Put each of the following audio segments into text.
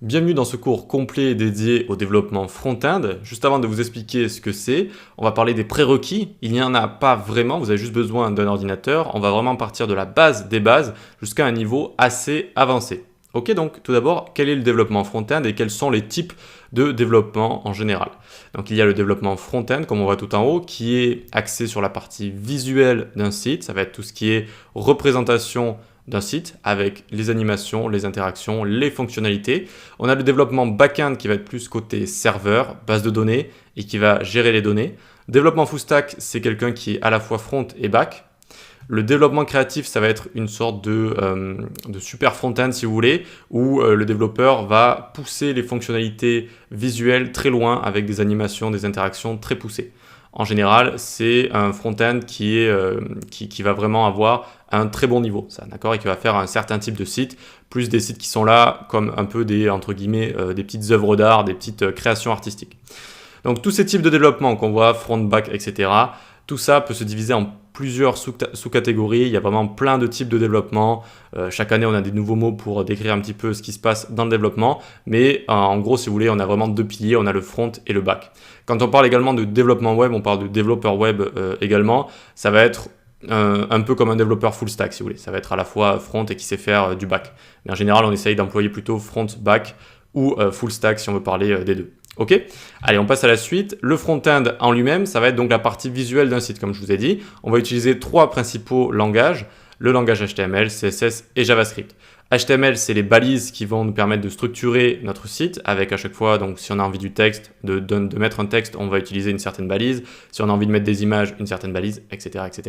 Bienvenue dans ce cours complet dédié au développement front-end. Juste avant de vous expliquer ce que c'est, on va parler des prérequis. Il n'y en a pas vraiment, vous avez juste besoin d'un ordinateur. On va vraiment partir de la base des bases jusqu'à un niveau assez avancé. Ok, donc tout d'abord, quel est le développement front-end et quels sont les types de développement en général? Donc il y a le développement front-end, comme on voit tout en haut, qui est axé sur la partie visuelle d'un site. Ça va être tout ce qui est représentation d'un site avec les animations, les interactions, les fonctionnalités. On a le développement back-end qui va être plus côté serveur, base de données et qui va gérer les données. Développement full stack, c'est quelqu'un qui est à la fois front et back. Le développement créatif, ça va être une sorte de super front-end si vous voulez, où le développeur va pousser les fonctionnalités visuelles très loin avec des animations, des interactions très poussées. En général, c'est un front-end qui va vraiment avoir un très bon niveau, ça, d'accord, et qui va faire un certain type de site, plus des sites qui sont là comme un peu des, entre guillemets, des petites œuvres d'art, des petites créations artistiques. Donc tous ces types de développement qu'on voit, front, back, etc., tout ça peut se diviser en plusieurs sous-catégories. Il y a vraiment plein de types de développement. Chaque année, on a des nouveaux mots pour décrire un petit peu ce qui se passe dans le développement. Mais en gros, si vous voulez, on a vraiment deux piliers. On a le front et le back. Quand on parle également de développement web, on parle de développeur web également. Ça va être un peu comme un développeur full stack, si vous voulez. Ça va être à la fois front et qui sait faire du back. Mais en général, on essaye d'employer plutôt front, back ou full stack si on veut parler des deux. Ok, allez, on passe à la suite. Le front-end en lui-même, ça va être donc la partie visuelle d'un site, comme je vous ai dit. On va utiliser trois principaux langages, le langage HTML, CSS et JavaScript. HTML, c'est les balises qui vont nous permettre de structurer notre site avec à chaque fois, donc si on a envie du texte, de mettre un texte, on va utiliser une certaine balise. Si on a envie de mettre des images, une certaine balise, etc. etc.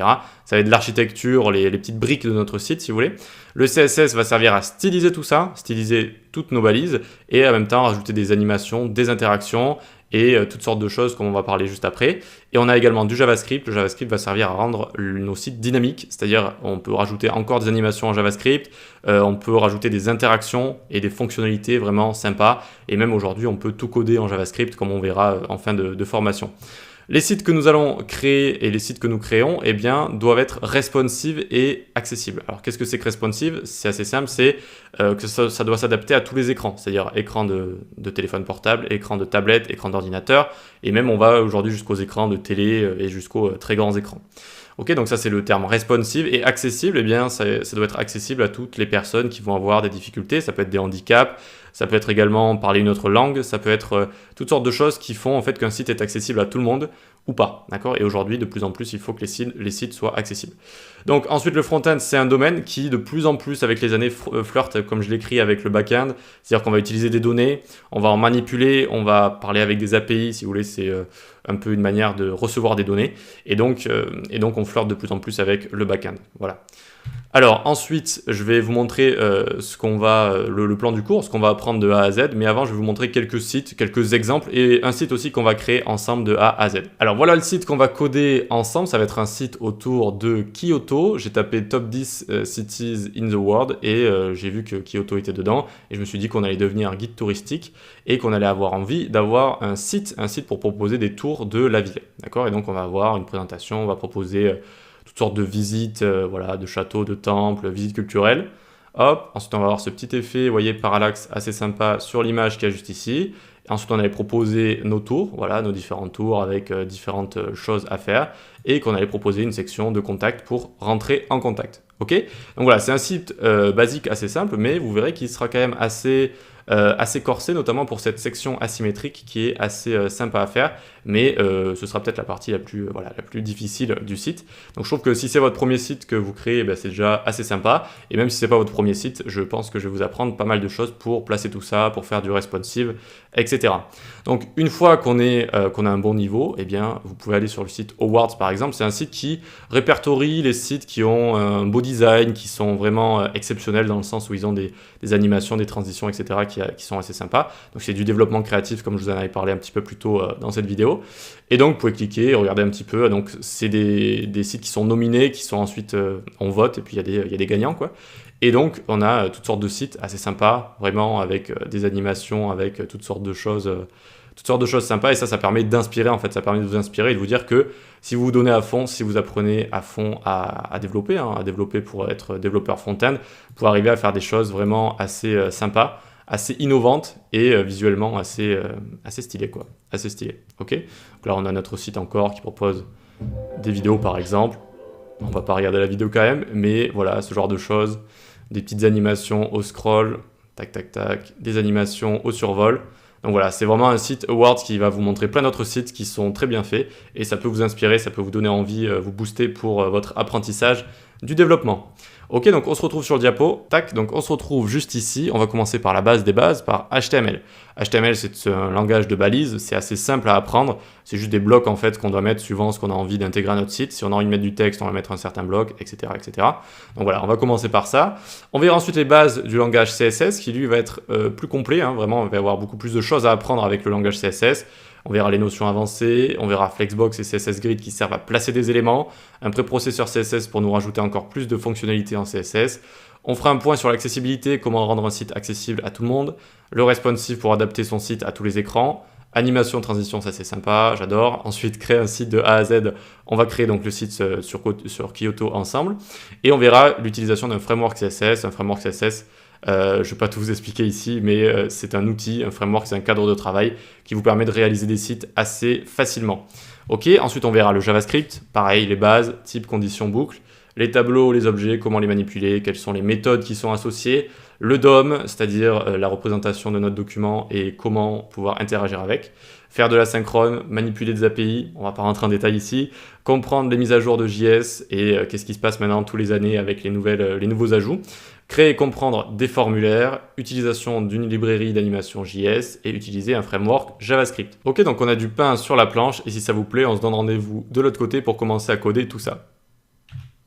Ça va être de l'architecture, les petites briques de notre site, si vous voulez. Le CSS va servir à styliser tout ça, styliser toutes nos balises et en même temps rajouter des animations, des interactions et toutes sortes de choses comme on va parler juste après. Et on a également du JavaScript. Le JavaScript va servir à rendre nos sites dynamiques, c'est-à-dire on peut rajouter encore des animations en JavaScript, on peut rajouter des interactions et des fonctionnalités vraiment sympas. Et même aujourd'hui, on peut tout coder en JavaScript comme on verra en fin de formation. Les sites que nous allons créer et les sites que nous créons eh bien, doivent être responsive et accessibles. Alors qu'est-ce que c'est que responsive? C'est assez simple, c'est que ça doit s'adapter à tous les écrans, c'est-à-dire écran de téléphone portable, écran de tablette, écran d'ordinateur, et même on va aujourd'hui jusqu'aux écrans de télé et jusqu'aux très grands écrans. Ok, donc ça c'est le terme responsive et accessible, eh bien ça doit être accessible à toutes les personnes qui vont avoir des difficultés, ça peut être des handicaps, ça peut être également parler une autre langue, ça peut être toutes sortes de choses qui font en fait qu'un site est accessible à tout le monde ou pas, d'accord? Et aujourd'hui, de plus en plus, il faut que les sites soient accessibles. Donc ensuite, le front-end, c'est un domaine qui de plus en plus avec les années flirte, comme je l'écris, avec le back-end, c'est-à-dire qu'on va utiliser des données, on va en manipuler, on va parler avec des API, si vous voulez, c'est un peu une manière de recevoir des données, et donc on flirte de plus en plus avec le back-end, voilà. Alors ensuite, je vais vous montrer le plan du cours, ce qu'on va apprendre de A à Z, mais avant je vais vous montrer quelques sites, quelques exemples et un site aussi qu'on va créer ensemble de A à Z. Alors voilà le site qu'on va coder ensemble, ça va être un site autour de Kyoto. J'ai tapé top 10 cities in the world et j'ai vu que Kyoto était dedans et je me suis dit qu'on allait devenir un guide touristique et qu'on allait avoir envie d'avoir un site pour proposer des tours de la ville, d'accord? Et donc on va avoir une présentation, on va proposer toutes sortes de visites, voilà, de châteaux, de temples, visites culturelles. Hop, ensuite on va avoir ce petit effet, vous voyez, parallaxe assez sympa sur l'image qu'il y a juste ici. Et ensuite on allait proposer nos tours, voilà, nos différents tours avec différentes choses à faire. Et qu'on allait proposer une section de contact pour rentrer en contact. Ok? Donc voilà, c'est un site basique assez simple, mais vous verrez qu'il sera quand même assez corsé, notamment pour cette section asymétrique qui est assez sympa à faire, mais ce sera peut-être la partie la plus difficile du site. Donc je trouve que si c'est votre premier site que vous créez, c'est déjà assez sympa, et même si c'est pas votre premier site, je pense que je vais vous apprendre pas mal de choses pour placer tout ça, pour faire du responsive, etc. Donc une fois qu'on a un bon niveau, eh bien vous pouvez aller sur le site Awards par exemple, c'est un site qui répertorie les sites qui ont un beau design, qui sont vraiment exceptionnels dans le sens où ils ont des animations, des transitions, etc. qui sont assez sympas. Donc c'est du développement créatif comme je vous en avais parlé un petit peu plus tôt dans cette vidéo. Et donc vous pouvez cliquer et regarder un petit peu. Donc c'est des sites qui sont nominés, qui sont ensuite on vote et puis il y a des gagnants quoi. Et donc on a toutes sortes de sites assez sympas, vraiment avec des animations, avec toutes sortes de choses sympas, et ça permet d'inspirer en fait, ça permet de vous inspirer et de vous dire que si vous vous donnez à fond, si vous apprenez à fond à développer pour être développeur front-end, vous pouvez arriver à faire des choses vraiment assez sympas assez innovante et visuellement assez stylée, quoi. Assez stylée, ok? Donc là, on a notre site encore qui propose des vidéos, par exemple. On va pas regarder la vidéo quand même, mais voilà, ce genre de choses. Des petites animations au scroll, tac, tac, tac, des animations au survol. Donc voilà, c'est vraiment un site Awards qui va vous montrer plein d'autres sites qui sont très bien faits et ça peut vous inspirer, ça peut vous donner envie, vous booster pour votre apprentissage du développement. Ok, donc on se retrouve sur le diapo. Tac, donc on se retrouve juste ici. On va commencer par la base des bases, par HTML. HTML, c'est un langage de balise, c'est assez simple à apprendre. C'est juste des blocs en fait qu'on doit mettre suivant ce qu'on a envie d'intégrer à notre site. Si on a envie de mettre du texte, on va mettre un certain bloc, etc., etc. Donc voilà, on va commencer par ça. On verra ensuite les bases du langage CSS qui lui va être plus complet. Vraiment, on va avoir beaucoup plus de choses à apprendre avec le langage CSS. On verra les notions avancées, on verra Flexbox et CSS Grid qui servent à placer des éléments, un préprocesseur CSS pour nous rajouter encore plus de fonctionnalités en CSS. On fera un point sur l'accessibilité, comment rendre un site accessible à tout le monde, le responsive pour adapter son site à tous les écrans, animation, transition, ça c'est sympa, j'adore. Ensuite, créer un site de A à Z, on va créer donc le site sur Kyoto ensemble. Et on verra l'utilisation d'un framework CSS, je ne vais pas tout vous expliquer ici, mais c'est un outil, un framework, c'est un cadre de travail qui vous permet de réaliser des sites assez facilement. Ok, ensuite on verra le JavaScript, pareil, les bases, type, condition, boucle, les tableaux, les objets, comment les manipuler, quelles sont les méthodes qui sont associées, le DOM, c'est-à-dire la représentation de notre document et comment pouvoir interagir avec, faire de l'asynchrone, manipuler des API, on ne va pas rentrer en détail ici, comprendre les mises à jour de JS et qu'est-ce qui se passe maintenant tous les années avec les nouveaux ajouts, créer et comprendre des formulaires, utilisation d'une librairie d'animation JS et utiliser un framework JavaScript. Ok, donc on a du pain sur la planche et si ça vous plaît, on se donne rendez-vous de l'autre côté pour commencer à coder tout ça.